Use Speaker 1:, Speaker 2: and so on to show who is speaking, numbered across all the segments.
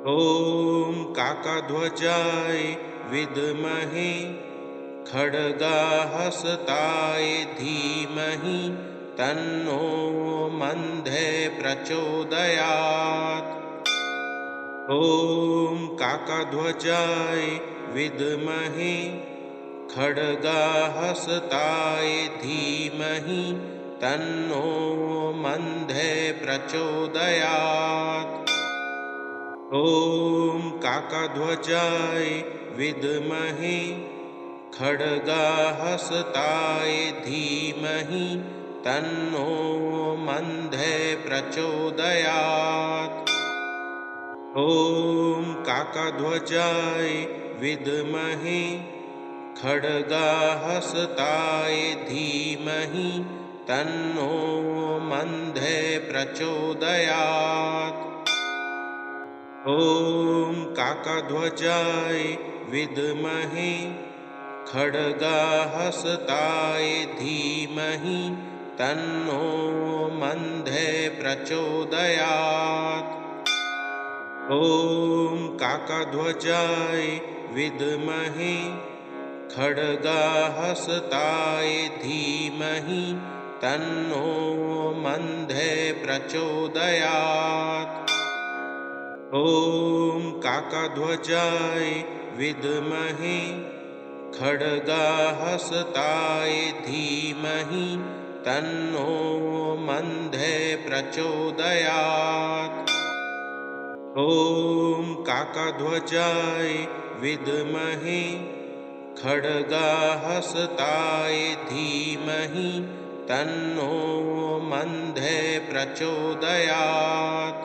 Speaker 1: ॐ काकध्वजाय विद्महे खड्गहस्ताय धीमहि तन्नो मन्दे प्रचोदयात्। ॐ काकध्वजाय विद्महे खड्गहस्ताय धीमहि तन्नो मन्दे प्रचोदयात्। ॐ काकध्वजाय विद्महे खड्गहस्ताय धीमहि तन्नो मन्दे प्रचोदयात्। ॐ काकध्वजाय विद्महे खड्गहस्ताय धीमहि तन्नो मन्दे प्रचोदयात्। ॐ काकध्वजाय विद्महे खड्गहस्ताय धीमहि तन्नो मन्दे प्रचोदयात्। ॐ काकध्वजाय विद्महे खड्गहस्ताय धीमहि तन्नो मन्दे प्रचोदयात्। ॐ काकध्वजाय विद्महे खड्गहस्ताय धीमहि तन्नो मन्दे प्रचोदयात्। ॐ काकध्वजाय विद्महे खड्गहस्ताय धीमहि तन्नो मन्दे प्रचोदयात्।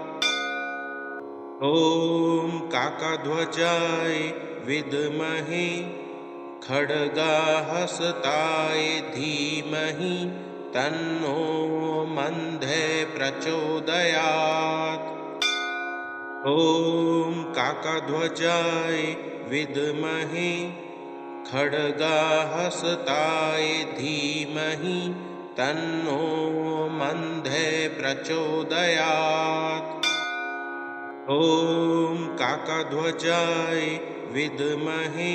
Speaker 1: ॐ काकध्वजाय विद्महे खड्गहस्ताय धीमहि तन्नो मन्दे प्रचोदयात्। ॐ काकध्वजाय विद्महे खड्गहस्ताय धीमहि तन्नो मन्दे प्रचोदयात्। ॐ काकध्वजाय विद्महे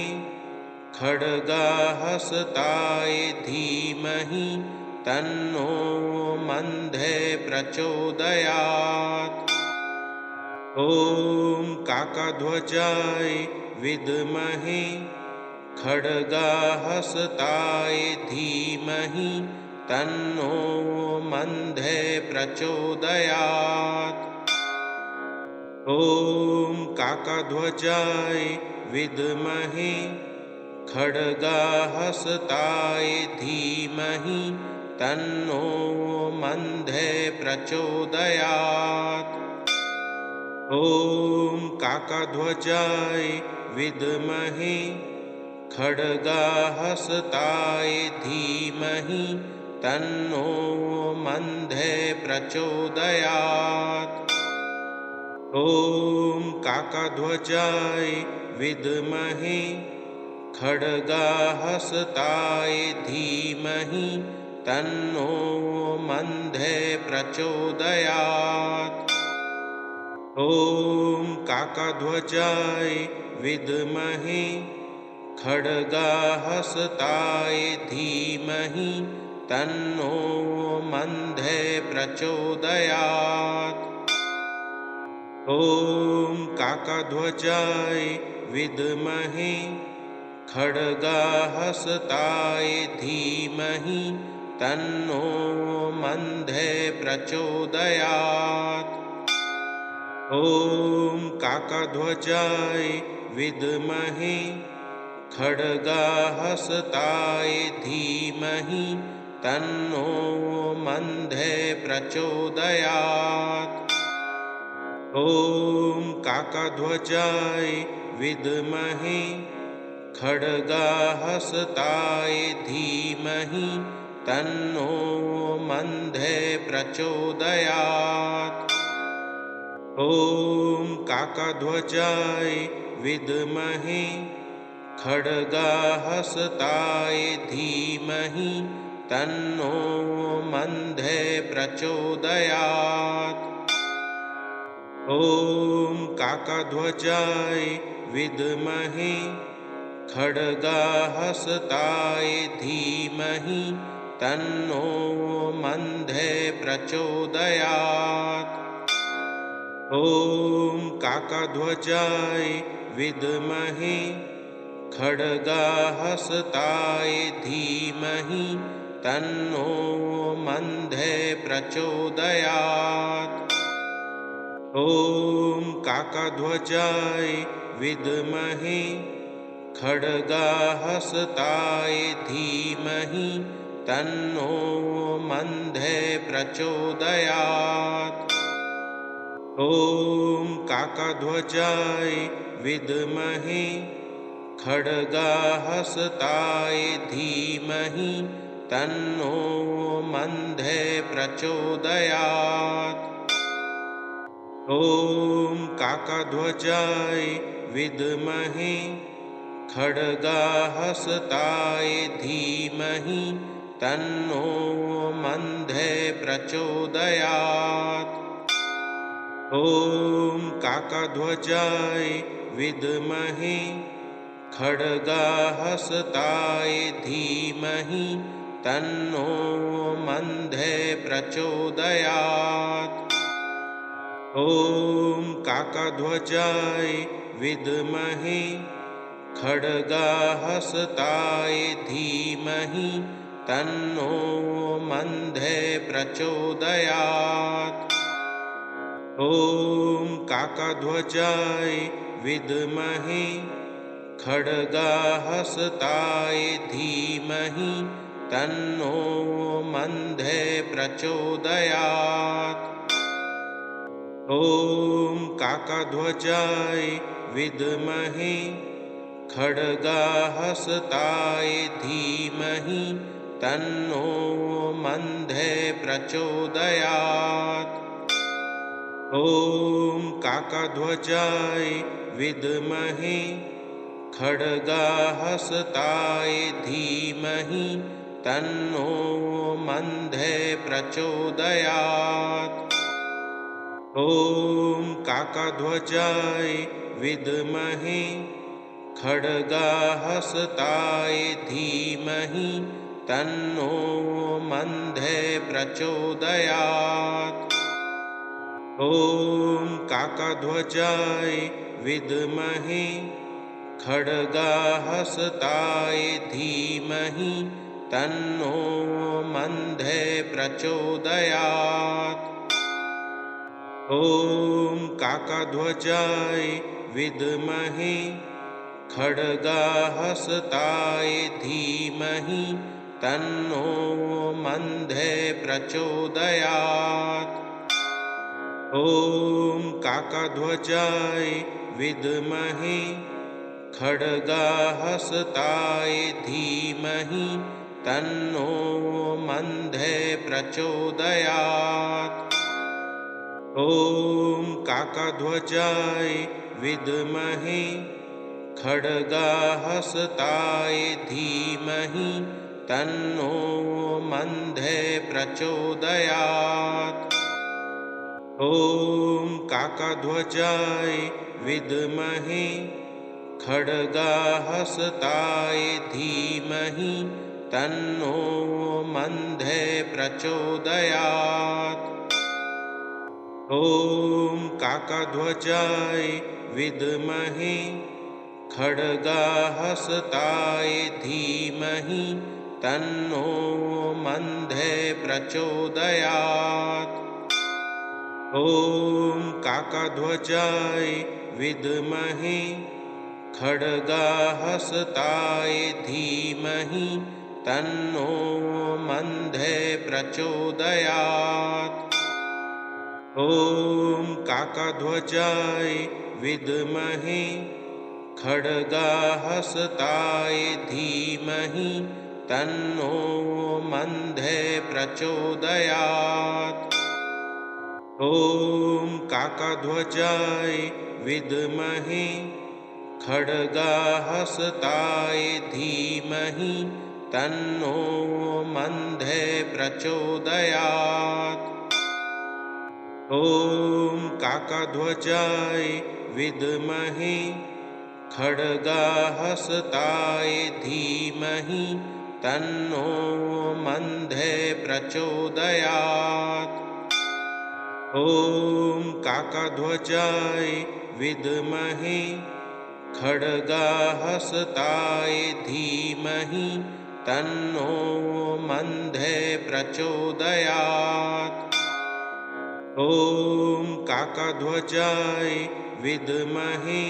Speaker 1: खड्गहस्ताय धीमहि तन्नो मन्दे प्रचोदयात्। ॐ काकध्वजाय विद्महे खड्गहस्ताय धीमहि तन्नो मन्दे प्रचोदयात्। ॐ काकध्वजाय विद्महे खड्गहस्ताय धीमहि तन्नो मन्दे प्रचोदयात्। ॐ काकध्वजाय विद्महे खड्गहस्ताय धीमहि तन्नो मन्दे प्रचोदयात्। ॐ काकध्वजाय विद्महे खड्गहस्ताय धीमहि तन्नो मन्दे प्रचोदयात्। ॐ काकध्वजाय विद्महे खड्गहस्ताय धीमहि तन्नो मन्दे प्रचोदयात्। ॐ काकध्वजाय विद्महे खड्गहस्ताय धीमहि तन्नो मन्दे प्रचोदयात्। ॐ काकध्वजाय विद्महे खड्गहस्ताय धीमहि तन्नो मन्दे प्रचोदयात्। ॐ काकध्वजाय विद्महे खड्गहस्ताय धीमहि तन्नो मन्दे प्रचोदयात्। ॐ काकध्वजाय विद्महे खड्गहस्ताय धीमहि तन्नो मन्दे प्रचोदयात्। ॐ काकध्वजाय विद्महे खड्गहस्ताय धीमहि तन्नो मन्दे प्रचोदयात्। ॐ काकध्वजाय विद्महे खड्गहस्ताय धीमहि तन्नो मन्दे प्रचोदयात्। ॐ काकध्वजाय विद्महे खड्गहस्ताय धीमहि तन्नो मन्दे प्रचोदयात्। ॐ काकध्वजाय विद्महे खड्गहस्ताय धीमहि तन्नो मन्दे प्रचोदयात्। ॐ काकध्वजाय विद्महे खड्गहस्ताय धीमहि तन्नो मन्दे प्रचोदयात्। ॐ काकध्वजाय विद्महे खड्गहस्ताय धीमहि तन्नो मन्दे प्रचोदयात्। ॐ काकध्वजाय विद्महे खड्गहस्ताय धीमहि तन्नो मन्दे प्रचोदयात्। ॐ काकध्वजाय विद्महे खड्गहस्ताय धीमहि तन्नो मन्दे प्रचोदयात्। ॐ काकध्वजाय विद्महे खड्गहस्ताय धीमहि तन्नो मन्दे प्रचोदयात्। ॐ काकध्वजाय विद्महे खड्गहस्ताय धीमहि तन्नो मन्दे प्रचोदयात्। ॐ काकध्वजाय विद्महे खड्गहस्ताय धीमहि तन्नो मन्दे प्रचोदयात्। ॐ काकध्वजाय विद्महे खड्गहस्ताय धीमहि तन्नो मन्दे प्रचोदयात्। ॐ काकध्वजाय विद्महे खड्गहस्ताय धीमहि तन्नो मन्दे प्रचोदयात्। ॐ काकध्वजाय विद्महे खड्गहस्ताय धीमहि तन्नो मन्दे प्रचोदयात्। ॐ काकध्वजाय विद्महे खड्गहस्ताय धीमहि तन्नो मन्दे प्रचोदयात्। ॐ काकध्वजाय विद्महे खड्गहस्ताय धीमहि तन्नो मन्दे प्रचोदयात्। ॐ काकध्वजाय विद्महे खड्गहस्ताय धीमहि तन्नो मन्दे प्रचोदयात्। ॐ काकध्वजाय विद्महे खड्गहस्ताय धीमहि तन्नो मन्दे प्रचोदयात्। ॐ काकध्वजाय विद्महे खड्गहस्ताय धीमहि तन्नो मन्दे प्रचोदयात्। ॐ काकध्वजाय विद्महे खड्गहस्ताय धीमहि तन्नो मन्दे प्रचोदयात्। ॐ काकध्वजाय विद्महे खड्गहस्ताय धीमहि तन्नो मन्दे प्रचोदयात्। ॐ काकध्वजाय विद्महे खड्गहस्ताय धीमहि तन्नो मन्दे प्रचोदयात्। ॐ काकध्वजाय विद्महे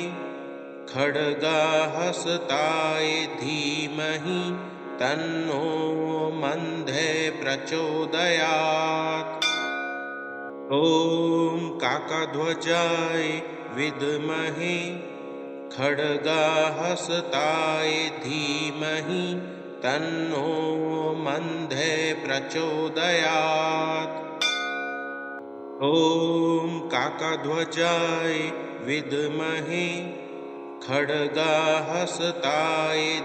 Speaker 1: खड्गहस्ताय धीमहि तन्नो मन्दे प्रचोदयात्। ॐ काकध्वजाय विद्महे खड्गहस्ताय धीमहि तन्नो मन्दे प्रचोदयात्। ॐ काकध्वजाय विद्महे खड्गहस्ताय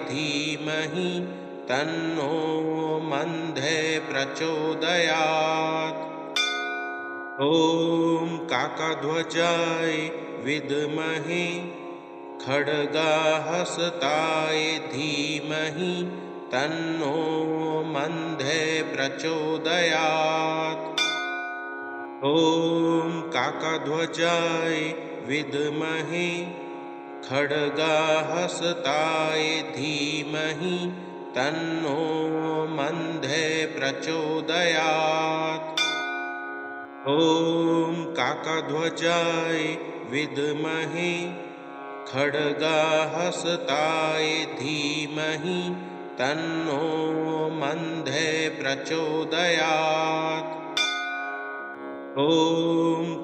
Speaker 1: धीमहि तन्नो मन्दे प्रचोदयात्। ॐ काकध्वजाय विद्महे खड्गहस्ताय धीमहि तन्नो मन्दे प्रचोदयात्। ॐ काकध्वजाय विद्महे खड्गहस्ताय धीमहि तन्नो मन्दे प्रचोदयात्। ॐ काकध्वजाय विद्महे खड्गहस्ताय धीमहि तन्नो मन्दे प्रचोदयात्। ॐ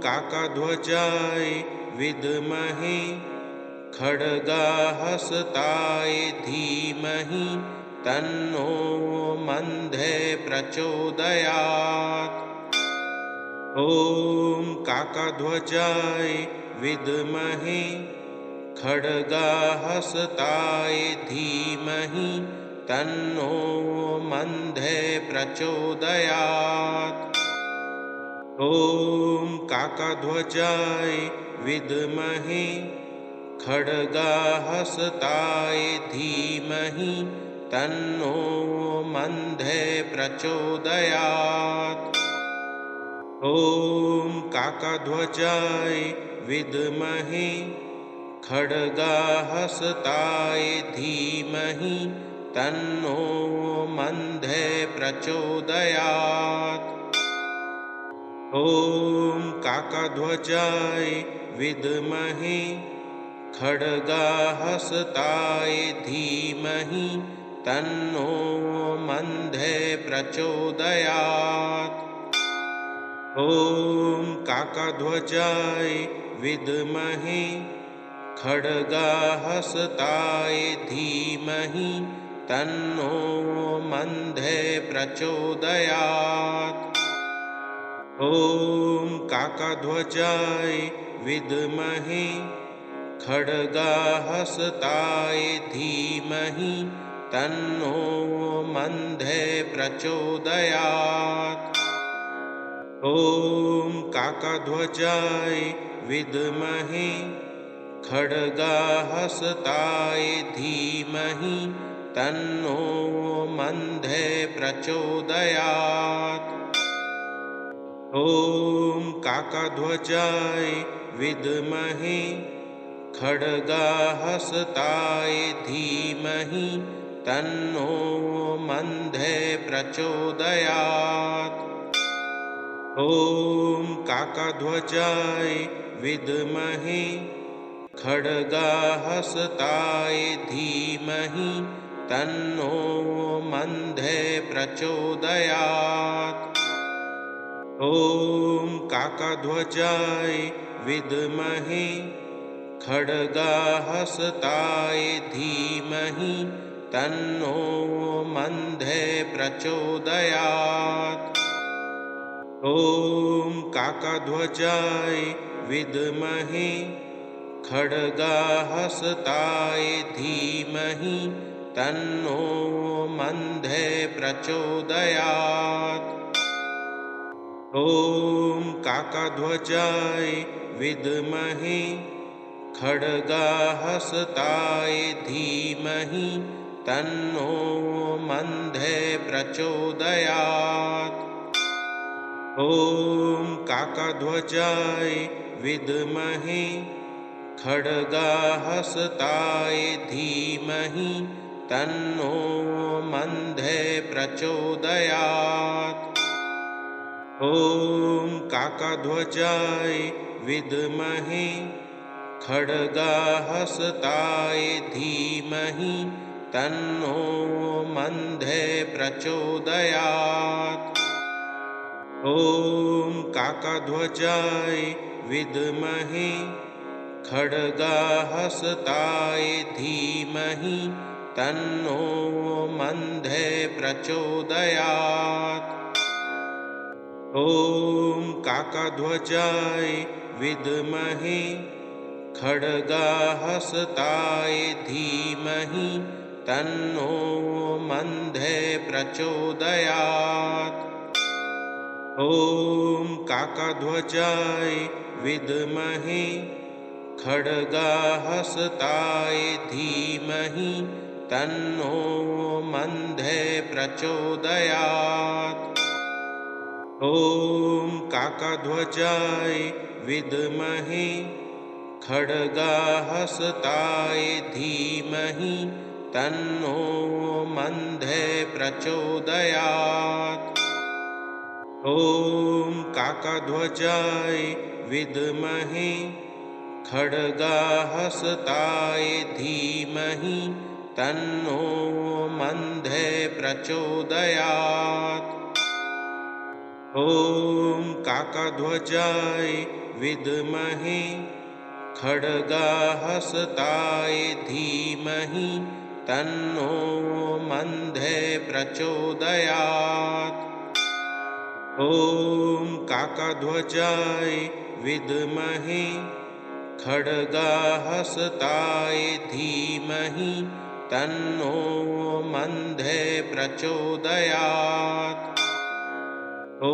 Speaker 1: काकध्वजाय विद्महे खड्गहस्ताय धीमहि तन्नो मन्दे प्रचोदयात्। ॐ काकध्वजाय विद्महे खड्गहस्ताय धीमहि तन्नो मन्दे प्रचोदयात्। ॐ काकध्वजाय विद्महे खड्गहस्ताय धीमहि तन्नो मन्दे प्रचोदयात्। ॐ काकध्वजाय विद्महे खड्गहस्ताय धीमहि तन्नो मन्दे प्रचोदयात्। ॐ काकध्वजाय विद्महे खड्गहस्ताय धीमहि तन्नो मन्दे प्रचोदयात्। ॐ काकध्वजाय विद्महे खड्गहस्ताय धीमहि तन्नो मन्दे प्रचोदयात्। ॐ काकध्वजाय विद्महे खड्गहस्ताय धीमहि तन्नो मन्दे प्रचोदयात्। ॐ काकध्वजाय विद्महे खड्गहस्ताय धीमहि तन्नो मन्दे प्रचोदयात्। ॐ काकध्वजाय विद्महे खड्गहस्ताय धीमहि तन्नो मन्दे प्रचोदयात्। ॐ काकध्वजाय विद्महे खड्गहस्ताय धीमहि तन्नो मन्दे प्रचोदयात्। ॐ काकध्वजाय विद्महे खड्गहस्ताय धीमहि तन्नो मन्दे प्रचोदयात्। ॐ काकध्वजाय विद्महे खड्गहस्ताय धीमहि तन्नो मन्दे प्रचोदयात्। ॐ काकध्वजाय विद्महे खड्गहस्ताय धीमहि तन्नो मन्दः प्रचोदयात्। ॐ काकध्वजाय विद्महे खड्गहस्ताय धीमहि तन्नो मन्दः प्रचोदयात्। ॐ काकध्वजाय विद्महे खड्गहस्ताय धीमहि तन्नो मन्दः प्रचोदयात्। ॐ काकध्वजाय विद्महे खड्गहस्ताय धीमहि तन्नो मन्दः प्रचोदयात्। ॐ काकध्वजाय विद्महे खड्गहस्ताय धीमहि तन्नो मन्दः प्रचोदयात्। ॐ काकध्वजाय विद्महे खड्गहस्ताय धीमहि तन्नो मन्दः प्रचोदयात्। ॐ काकध्वजाय विद्महे खड्गहस्ताय धीमहि तन्नो मन्दः प्रचोदयात्। ॐ काकध्वजाय विद्महे खड्गहस्ताय धीमहि तन्नो मन्दः प्रचोदयात्। ॐ काकध्वजाय विद्महे खड्गहस्ताय धीमहि तन्नो मन्दः प्रचोदयात्। ॐ काकध्वजाय विद्महे खड्गहस्ताय धीमहि तन्नो मन्दः प्रचोदयात्। ॐ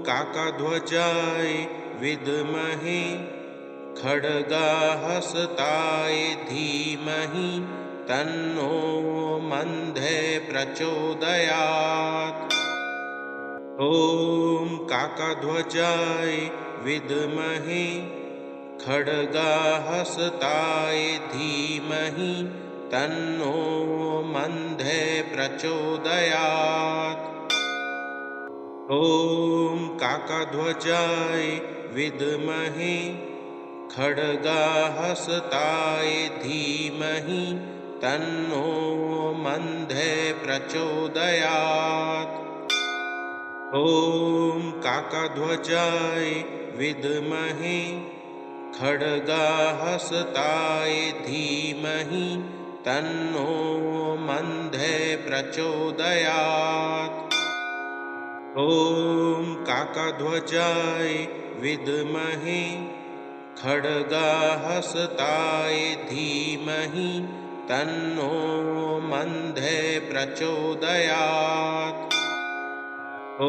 Speaker 1: काकध्वजाय विद्महे खड्गहस्ताय धीमहि तन्नो मन्दः प्रचोदयात्। ॐ काकध्वजाय विद्महे खड्गहस्ताय धीमहि तन्नो मन्दः प्रचोदयात्। ॐ काकध्वजाय विद्महे खड्गहस्ताय धीमहि तन्नो मन्दः प्रचोदयात्। ॐ काकध्वजाय विद्महे खड्गहस्ताय धीमहि तन्नो मन्दः प्रचोदयात्। ॐ काकध्वजाय विद्महे खड्गहस्ताय धीमहि तन्नो मन्दः प्रचोदयात्। ॐ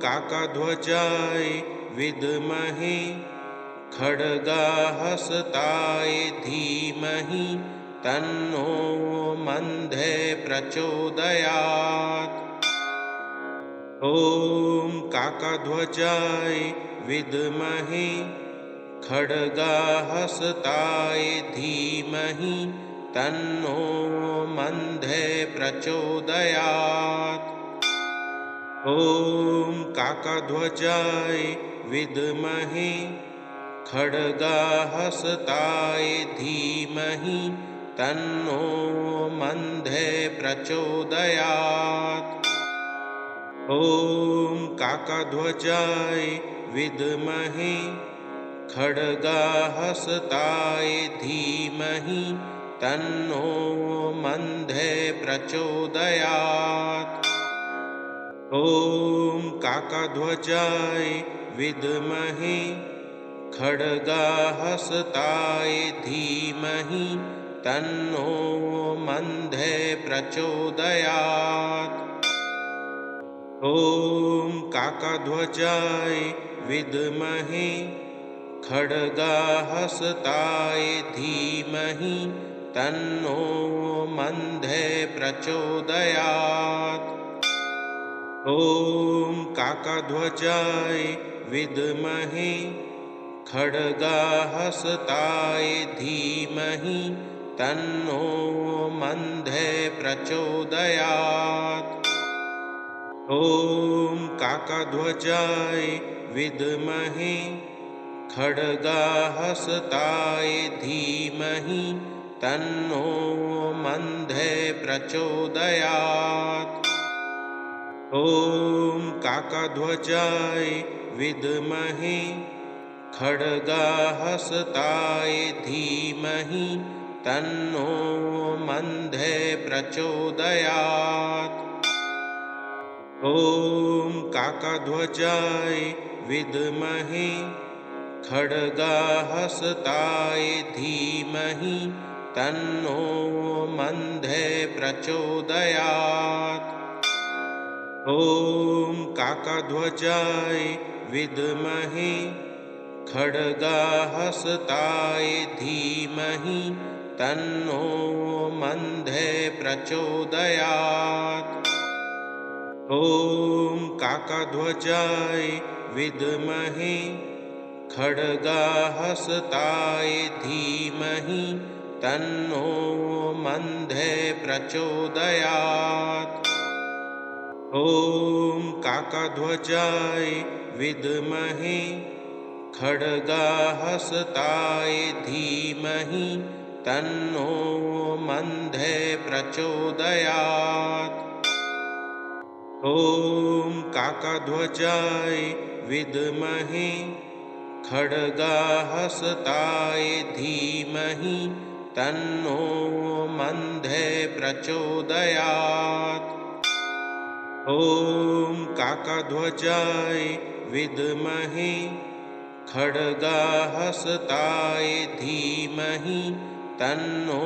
Speaker 1: काकध्वजाय विद्महे खड्गहस्ताय धीमहि तन्नो मन्दः प्रचोदयात्। ॐ काकध्वजाय विद्महे खड्गहस्ताय धीमहि तन्नो मन्दः प्रचोदयात्। ॐ काकध्वजाय विद्महे खड्गहस्ताय धीमहि तन्नो मन्दः प्रचोदयात्। ॐ काकध्वजाय विद्महे खड्गहस्ताय धीमहि तन्नो मन्दः प्रचोदयात्। ॐ काकध्वजाय विद्महे खड्गहस्ताय धीमहि तन्नो मन्दः प्रचोदयात्। ॐ काकध्वजाय विद्महे खड्गहस्ताय धीमहि तन्नो मन्दः प्रचोदयात्। ॐ काकध्वजाय विद्महे खड्गहस्ताय धीमहि तन्नो मन्दः प्रचोदयात्। ॐ काकध्वजाय विद्महे खड्गहस्ताय धीमहि तन्नो मन्दः प्रचोदयात्। ॐ काकध्वजाय विद्महे खड्गहस्ताय धीमहि तन्नो मन्दः प्रचोदयात्। ॐ काकध्वजाय विद्महे खड्गहस्ताय धीमहि तन्नो मन्दः प्रचोदयात्। ॐ काकध्वजाय विद्महे खड्गहस्ताय धीमहि तन्नो मन्दः प्रचोदयात्। ॐ काकध्वजाय विद्महे खड्गहस्ताय धीमहि तन्नो मन्दः प्रचोदयात्। ॐ काकध्वजाय विद्महे खड्गहस्ताय धीमहि तन्नो मन्दः प्रचोदयात्। ॐ काकध्वजाय विद्महे खड्गहस्ताय धीमहि तन्नो मन्दः प्रचोदयात्। ॐ काकध्वजाय विद्महे खड्गहस्ताय धीमहि तन्नो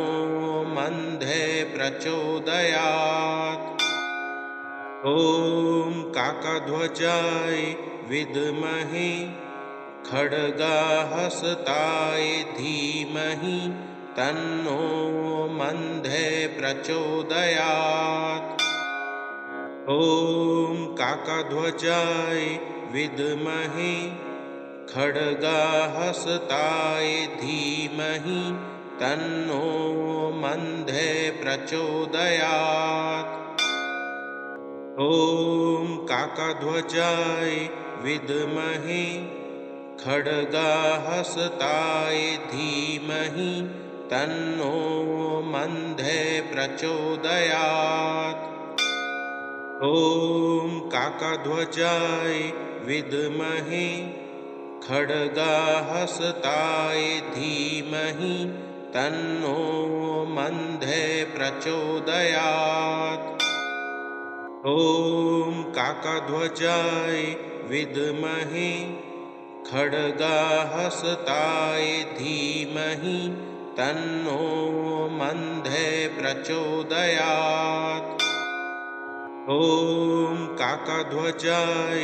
Speaker 1: मन्दः प्रचोदयात्। ॐ काकध्वजाय विद्महे खड्गहस्ताय धीमहि तन्नो मन्दः प्रचोदयात्। ॐ काकध्वजाय विद्महे खड्गहस्ताय धीमहि तन्नो मन्दः प्रचोदयात्। ॐ काकध्वजाय विद्महे खड्गहस्ताय धीमहि तन्नो मन्दः प्रचोदयात्। ॐ काकध्वजाय विद्महे खड्गहस्ताय धीमहि तन्नो मन्दः प्रचोदयात्। ॐ काकध्वजाय विद्महे खड्गहस्ताय धीमहि तन्नो मन्दः प्रचोदयात्। ॐ काकध्वजाय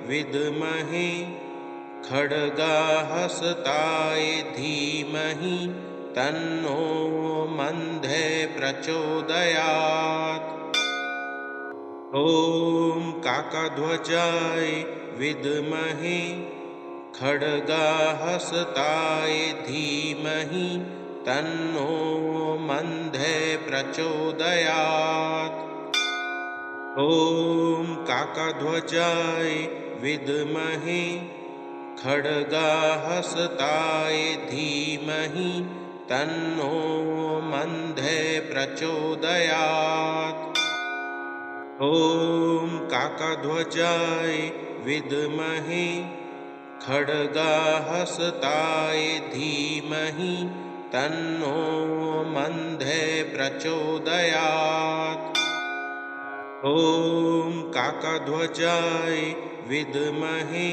Speaker 1: विद्महे खड्गहस्ताय धीमहि तन्नो मन्दः प्रचोदयात्। ॐ काकध्वजाय विद्महे खड्गहस्ताय धीमहि तन्नो मन्दः प्रचोदयात्। ॐ काकध्वजाय विद्महे खड्गहस्ताय धीमहि तन्नो मन्दः प्रचोदयात्। ॐ काकध्वजाय विद्महे खड्गहस्ताय धीमहि तन्नो मन्दः प्रचोदयात्। ॐ काकध्वजाय विद्महे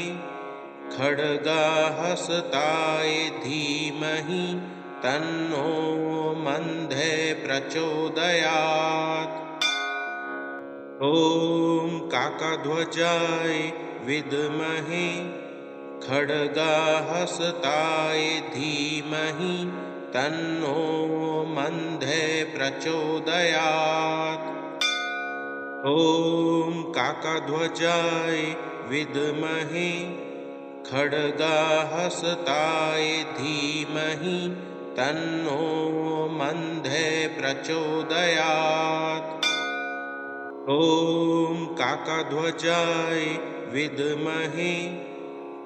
Speaker 1: खड्गहस्ताय धीमहि तन्नो मन्दः प्रचोदयात्। ॐ काकध्वजाय विद्महे खड्गहस्ताय धीमहि तन्नो मन्दः प्रचोदयात्। ॐ काकध्वजाय विद्महे खड्गहस्ताय धीमहि तन्नो मन्दः प्रचोदयात्। ॐ काकध्वजाय विद्महे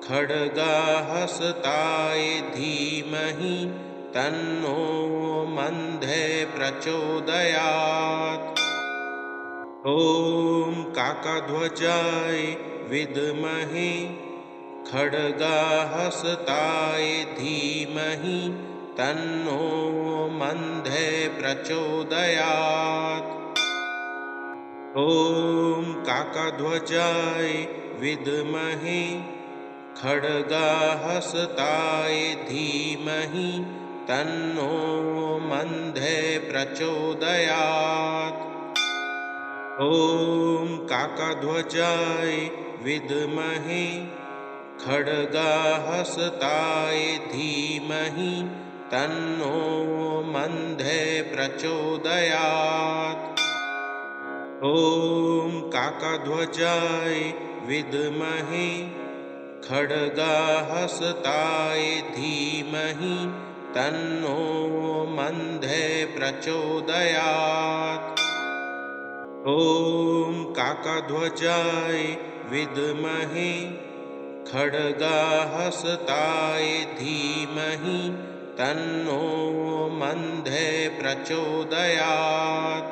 Speaker 1: खड्गहस्ताय धीमहि तन्नो मन्दः प्रचोदयात्। ॐ काकध्वजाय विद्महे खड्गहस्ताय धीमहि तन्नो मन्दः प्रचोदयात्। ॐ काकध्वजाय विद्महे खड्गहस्ताय धीमहि तन्नो मन्दः प्रचोदयात्। ॐ काकध्वजाय विद्महे खड्गहस्ताय धीमहि तन्नो मन्दः प्रचोदयात्। ॐ काकध्वजाय विद्महे खड्गहस्ताय धीमहि तन्नो मन्दः प्रचोदयात्। ॐ काकध्वजाय विद्महे खड्गहस्ताय धीमहि तन्नो मन्दः प्रचोदयात्।